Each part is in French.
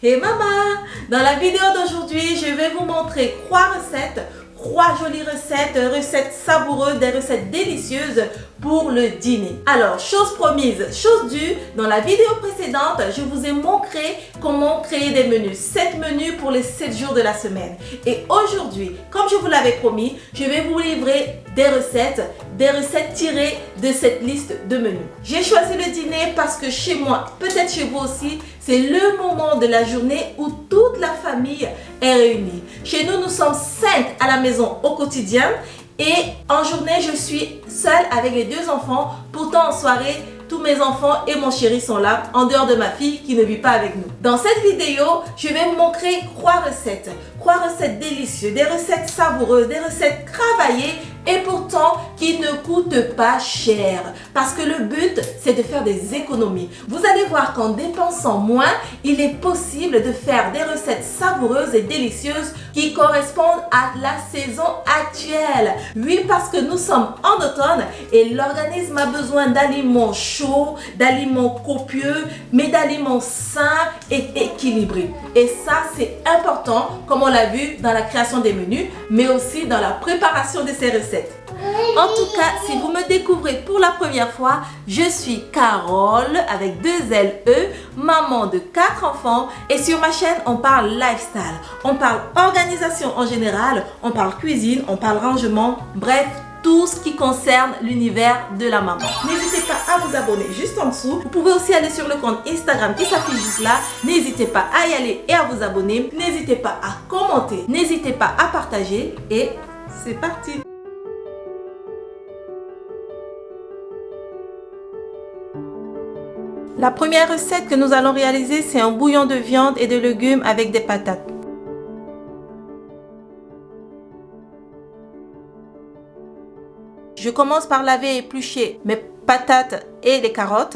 Hey maman! Dans la vidéo d'aujourd'hui, je vais vous montrer 3 jolies recettes savoureuses, des recettes délicieuses pour le dîner. Alors, chose promise, chose due, dans la vidéo précédente, je vous ai montré comment créer des menus. 7 menus pour les 7 jours de la semaine. Et aujourd'hui, comme je vous l'avais promis, je vais vous livrer des recettes tirées de cette liste de menus. J'ai choisi le dîner parce que chez moi, peut-être chez vous aussi, c'est le moment de la journée où toute la famille est réunie. Chez nous, nous sommes 5 à la maison au quotidien et en journée, je suis seule avec les 2 enfants. Pourtant, en soirée, tous mes enfants et mon chéri sont là, en dehors de ma fille qui ne vit pas avec nous. Dans cette vidéo, je vais vous montrer 3 recettes délicieuses, des recettes savoureuses, des recettes travaillées et pourtant qui ne coûtent pas cher. Parce que le but, c'est de faire des économies. Vous allez voir qu'en dépensant moins, il est possible de faire des recettes savoureuses et délicieuses qui correspondent à la saison actuelle. Oui, parce que nous sommes en automne et l'organisme a besoin d'aliments chauds, d'aliments copieux, mais d'aliments sains et équilibrés. Et ça, c'est important, comme on l'a vu dans la création des menus, mais aussi dans la préparation de ces recettes. En tout cas, si vous me découvrez pour la première fois, je suis Carole avec 2 L-E, maman de 4 enfants et sur ma chaîne, on parle lifestyle, on parle organisation en général, on parle cuisine, on parle rangement, bref, tout ce qui concerne l'univers de la maman. N'hésitez pas à vous abonner juste en dessous. Vous pouvez aussi aller sur le compte Instagram qui s'affiche juste là. N'hésitez pas à y aller et à vous abonner. N'hésitez pas à commenter. N'hésitez pas à partager. Et c'est parti! La première recette que nous allons réaliser, c'est un bouillon de viande et de légumes avec des patates. Je commence par laver et éplucher mes patates et les carottes.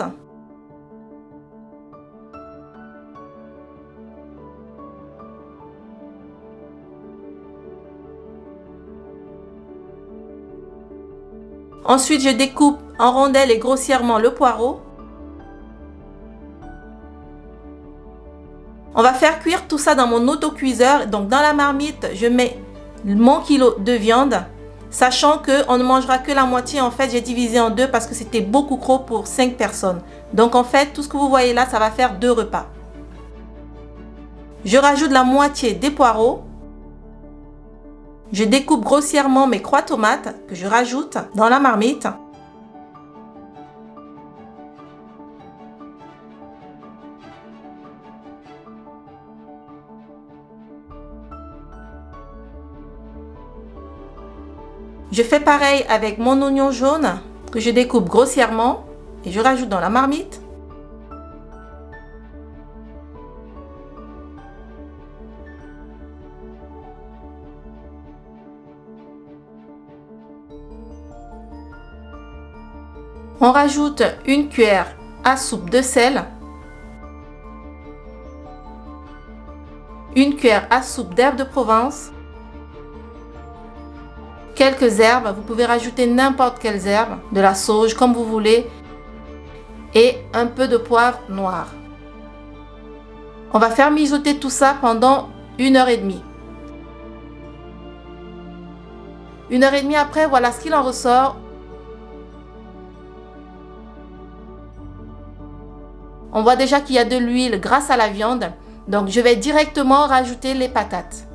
Ensuite, je découpe en rondelles et grossièrement le poireau. On va faire cuire tout ça dans mon autocuiseur. Donc dans la marmite, je mets mon kilo de viande. Sachant qu'on ne mangera que la moitié, en fait, j'ai divisé en 2 parce que c'était beaucoup trop pour 5 personnes. Donc, en fait, tout ce que vous voyez là, ça va faire 2 repas. Je rajoute la moitié des poireaux. Je découpe grossièrement mes 3 tomates que je rajoute dans la marmite. Je fais pareil avec mon oignon jaune que je découpe grossièrement et je rajoute dans la marmite. On rajoute une cuillère à soupe de sel, une cuillère à soupe d'herbes de Provence, quelques herbes, vous pouvez rajouter n'importe quelles herbes, de la sauge comme vous voulez, et un peu de poivre noir. On va faire mijoter tout ça pendant 1h30. 1h30 après, voilà ce qu'il en ressort. On voit déjà qu'il y a de l'huile grâce à la viande, donc je vais directement rajouter les patates.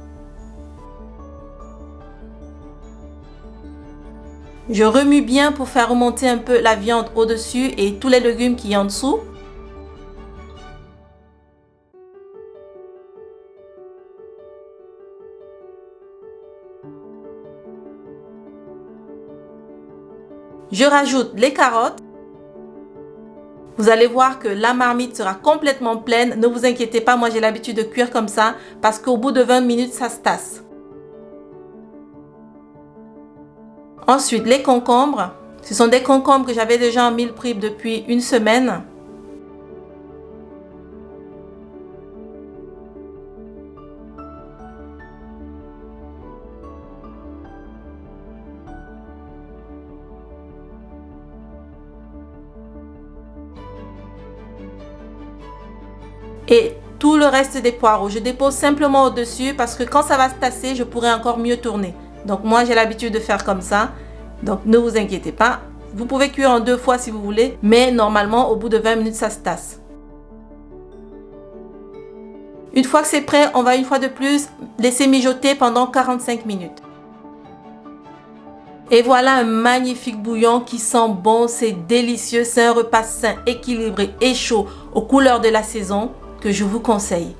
Je remue bien pour faire remonter un peu la viande au-dessus et tous les légumes qui y en dessous. Je rajoute les carottes. Vous allez voir que la marmite sera complètement pleine. Ne vous inquiétez pas, moi j'ai l'habitude de cuire comme ça parce qu'au bout de 20 minutes, ça se tasse. Ensuite, les concombres. Ce sont des concombres que j'avais déjà en meal prep depuis 1 semaine. Et tout le reste des poireaux. Je dépose simplement au-dessus parce que quand ça va se tasser, je pourrai encore mieux tourner. Donc moi, j'ai l'habitude de faire comme ça. Donc ne vous inquiétez pas. Vous pouvez cuire en 2 fois si vous voulez, mais normalement, au bout de 20 minutes, ça se tasse. Une fois que c'est prêt, on va une fois de plus laisser mijoter pendant 45 minutes. Et voilà un magnifique bouillon qui sent bon, c'est délicieux. C'est un repas sain, équilibré et chaud aux couleurs de la saison que je vous conseille.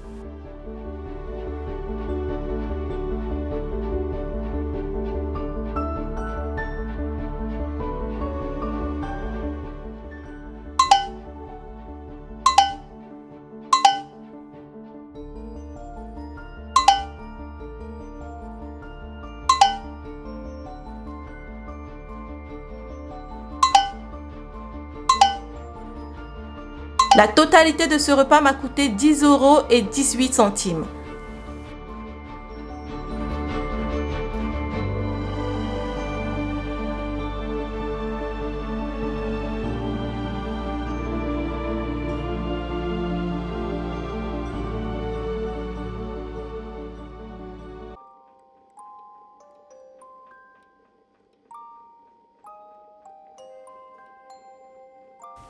La totalité de ce repas m'a coûté 10,18 €.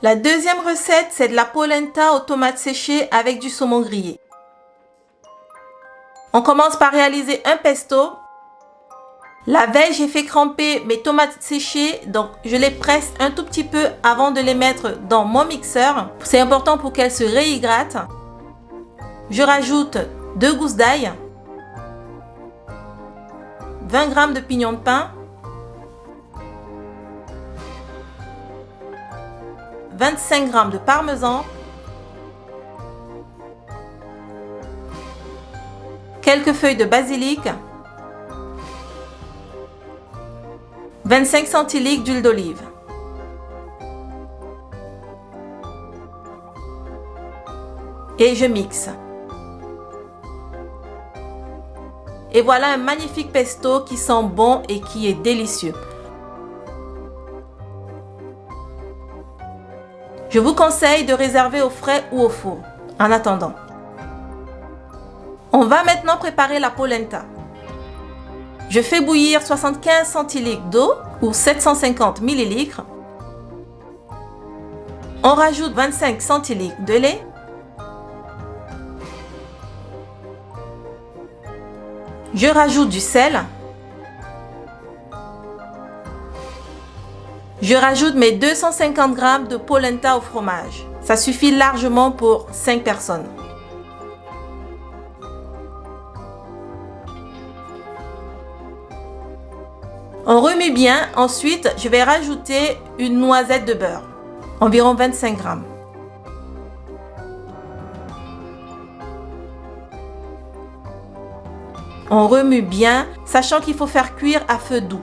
La deuxième recette, c'est de la polenta aux tomates séchées avec du saumon grillé. On commence par réaliser un pesto. La veille, j'ai fait cramper mes tomates séchées, donc je les presse un tout petit peu avant de les mettre dans mon mixeur. C'est important pour qu'elles se réhydratent. Je rajoute 2 gousses d'ail, 20 g de pignon de pain, 25 g de parmesan, quelques feuilles de basilic, 25 centilitres d'huile d'olive. Et je mixe. Et voilà un magnifique pesto qui sent bon et qui est délicieux. Je vous conseille de réserver au frais ou au four. En attendant, on va maintenant préparer la polenta. Je fais bouillir 75 centilitres d'eau ou 750 ml. On rajoute 25 centilitres de lait. Je rajoute du sel. Je rajoute mes 250 g de polenta au fromage. Ça suffit largement pour 5 personnes. On remue bien. Ensuite, je vais rajouter une noisette de beurre, environ 25 g. On remue bien, sachant qu'il faut faire cuire à feu doux.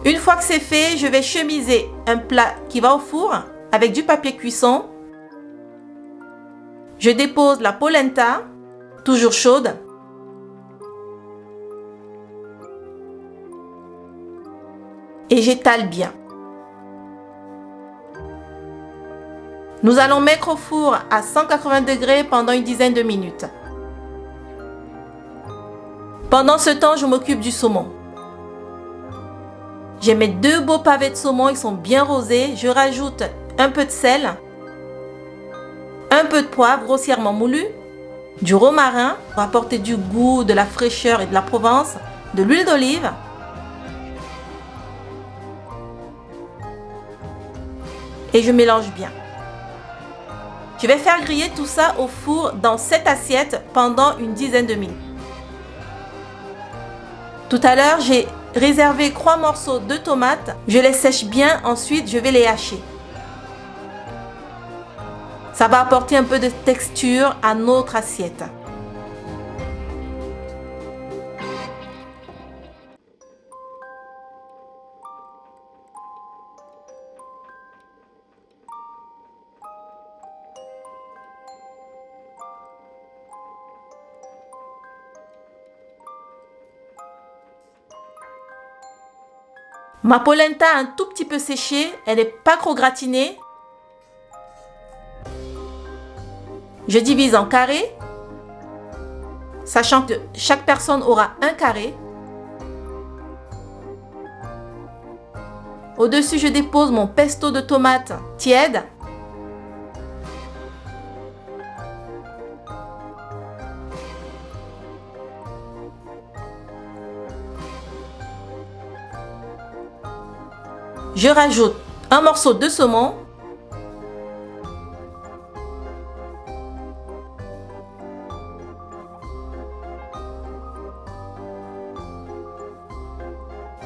Une fois que c'est fait, je vais chemiser un plat qui va au four avec du papier cuisson. Je dépose la polenta, toujours chaude. Et j'étale bien. Nous allons mettre au four à 180 degrés pendant une dizaine de minutes. Pendant ce temps, je m'occupe du saumon. J'ai mes 2 beaux pavés de saumon, ils sont bien rosés. Je rajoute un peu de sel, un peu de poivre grossièrement moulu, du romarin pour apporter du goût, de la fraîcheur et de la Provence, de l'huile d'olive, et je mélange bien. Je vais faire griller tout ça au four dans cette assiette pendant une dizaine de minutes. Tout à l'heure, j'ai réservé 3 morceaux de tomates. Je les sèche bien, ensuite je vais les hacher. Ça va apporter un peu de texture à notre assiette. Ma polenta a un tout petit peu séché, elle n'est pas trop gratinée. Je divise en carrés, sachant que chaque personne aura un carré. Au-dessus, je dépose mon pesto de tomates tiède. Je rajoute un morceau de saumon.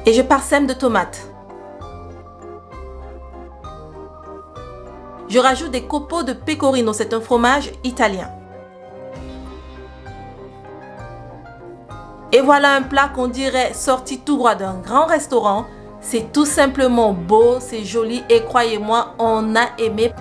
Et je parsème de tomates. Je rajoute des copeaux de pecorino, c'est un fromage italien. Et voilà un plat qu'on dirait sorti tout droit d'un grand restaurant. C'est tout simplement beau, c'est joli et croyez-moi, on a aimé.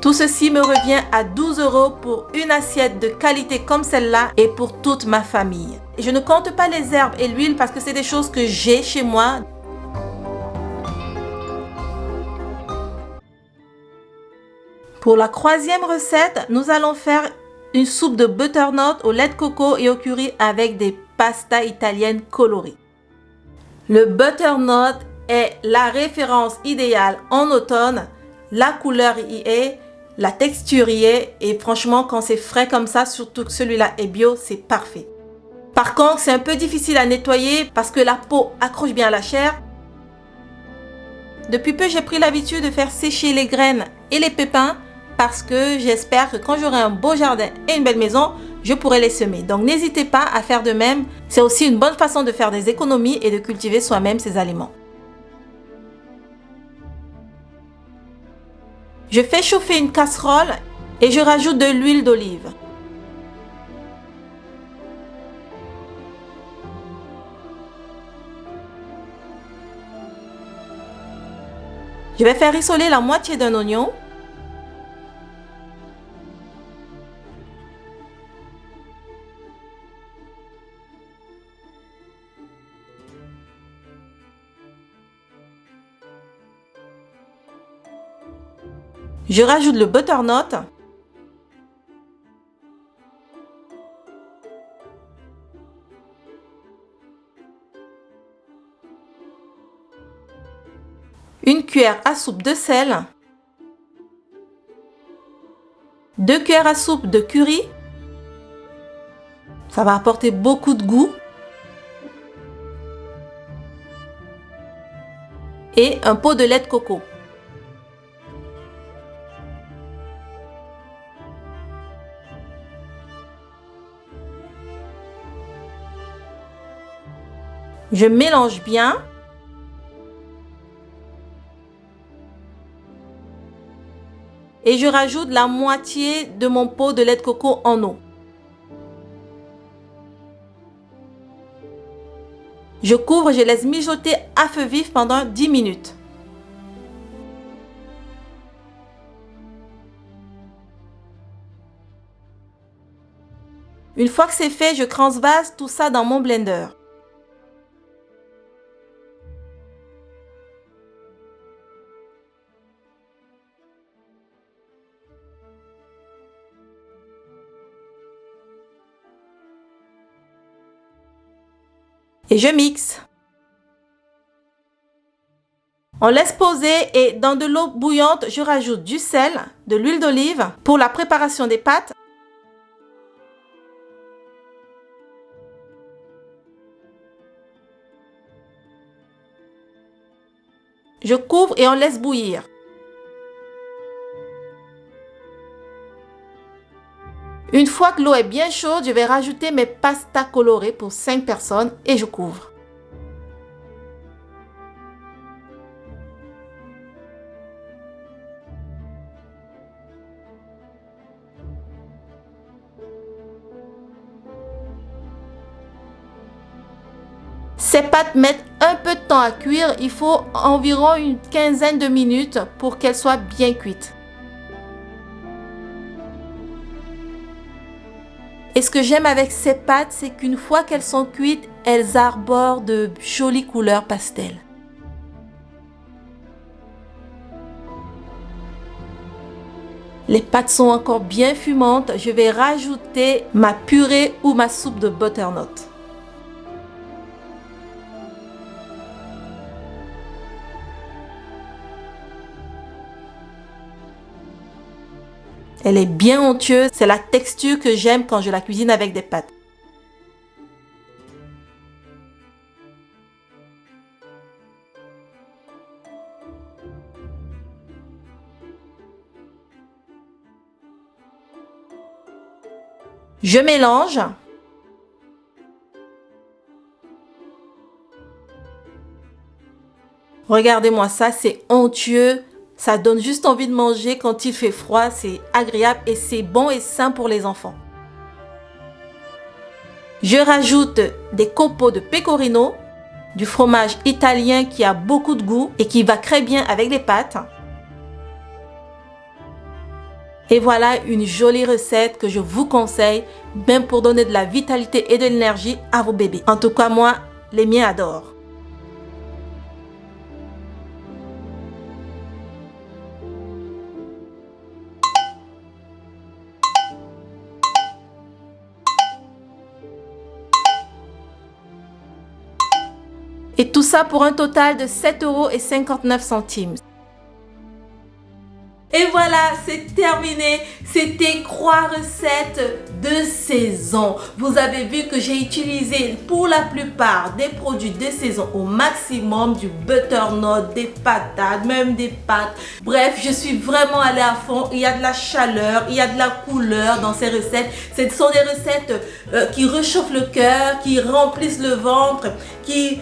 Tout ceci me revient à 12 € pour une assiette de qualité comme celle-là et pour toute ma famille. Et je ne compte pas les herbes et l'huile parce que c'est des choses que j'ai chez moi. Pour la troisième recette, nous allons faire une soupe de butternut au lait de coco et au curry avec des pastas italiennes colorées. Le butternut est la référence idéale en automne. La couleur y est, la texture y est et franchement quand c'est frais comme ça, surtout que celui-là est bio, c'est parfait. Par contre, c'est un peu difficile à nettoyer parce que la peau accroche bien à la chair. Depuis peu, j'ai pris l'habitude de faire sécher les graines et les pépins parce que j'espère que quand j'aurai un beau jardin et une belle maison, je pourrai les semer. Donc n'hésitez pas à faire de même. C'est aussi une bonne façon de faire des économies et de cultiver soi-même ses aliments. Je fais chauffer une casserole et je rajoute de l'huile d'olive. Je vais faire rissoler la moitié d'un oignon. Je rajoute le butternut. Une cuillère à soupe de sel. 2 cuillères à soupe de curry. Ça va apporter beaucoup de goût. Et un pot de lait de coco. Je mélange bien. Et je rajoute la moitié de mon pot de lait de coco en eau. Je couvre, je laisse mijoter à feu vif pendant 10 minutes. Une fois que c'est fait, je transvase tout ça dans mon blender. Et je mixe. On laisse poser et dans de l'eau bouillante, je rajoute du sel, de l'huile d'olive pour la préparation des pâtes. Je couvre et on laisse bouillir. Une fois que l'eau est bien chaude, je vais rajouter mes pastas colorées pour 5 personnes et je couvre. Ces pâtes mettent un peu de temps à cuire. Il faut environ une quinzaine de minutes pour qu'elles soient bien cuites. Et ce que j'aime avec ces pâtes, c'est qu'une fois qu'elles sont cuites, elles arborent de jolies couleurs pastel. Les pâtes sont encore bien fumantes. Je vais rajouter ma purée ou ma soupe de butternut. Elle est bien onctueuse. C'est la texture que j'aime quand je la cuisine avec des pâtes. Je mélange. Regardez-moi ça, c'est onctueux. Ça donne juste envie de manger quand il fait froid. C'est agréable et c'est bon et sain pour les enfants. Je rajoute des copeaux de pecorino, du fromage italien qui a beaucoup de goût et qui va très bien avec les pâtes. Et voilà une jolie recette que je vous conseille, même pour donner de la vitalité et de l'énergie à vos bébés. En tout cas, moi, les miens adorent. Et tout ça pour un total de 7,59 €. Et voilà, c'est terminé. C'était 3 recettes de saison. Vous avez vu que j'ai utilisé pour la plupart des produits de saison au maximum, du butternut, des patates, même des pâtes. Bref, je suis vraiment allée à fond. Il y a de la chaleur, il y a de la couleur dans ces recettes. Ce sont des recettes qui réchauffent le cœur, qui remplissent le ventre, qui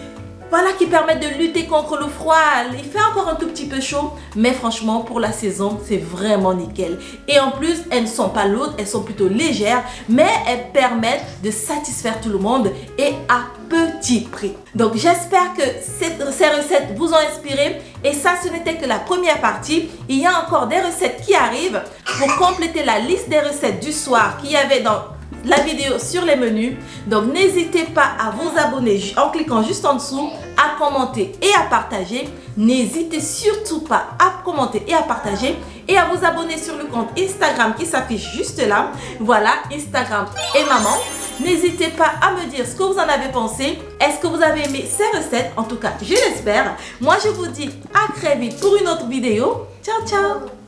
permettent de lutter contre le froid. Il fait encore un tout petit peu chaud, mais franchement, pour la saison, c'est vraiment nickel. Et en plus, elles ne sont pas lourdes, elles sont plutôt légères, mais elles permettent de satisfaire tout le monde et à petit prix. Donc, j'espère que ces recettes vous ont inspiré. Et ça, ce n'était que la première partie. Il y a encore des recettes qui arrivent pour compléter la liste des recettes du soir qu'il y avait dans la vidéo sur les menus. Donc n'hésitez pas à vous abonner en cliquant juste en dessous, à commenter et à partager. N'hésitez surtout pas à commenter et à partager et à vous abonner sur le compte Instagram qui s'affiche juste là. Voilà, Instagram et maman. N'hésitez pas à me dire ce que vous en avez pensé. Est-ce que vous avez aimé ces recettes? En tout cas, je l'espère. Moi, je vous dis à très vite pour une autre vidéo. Ciao, ciao!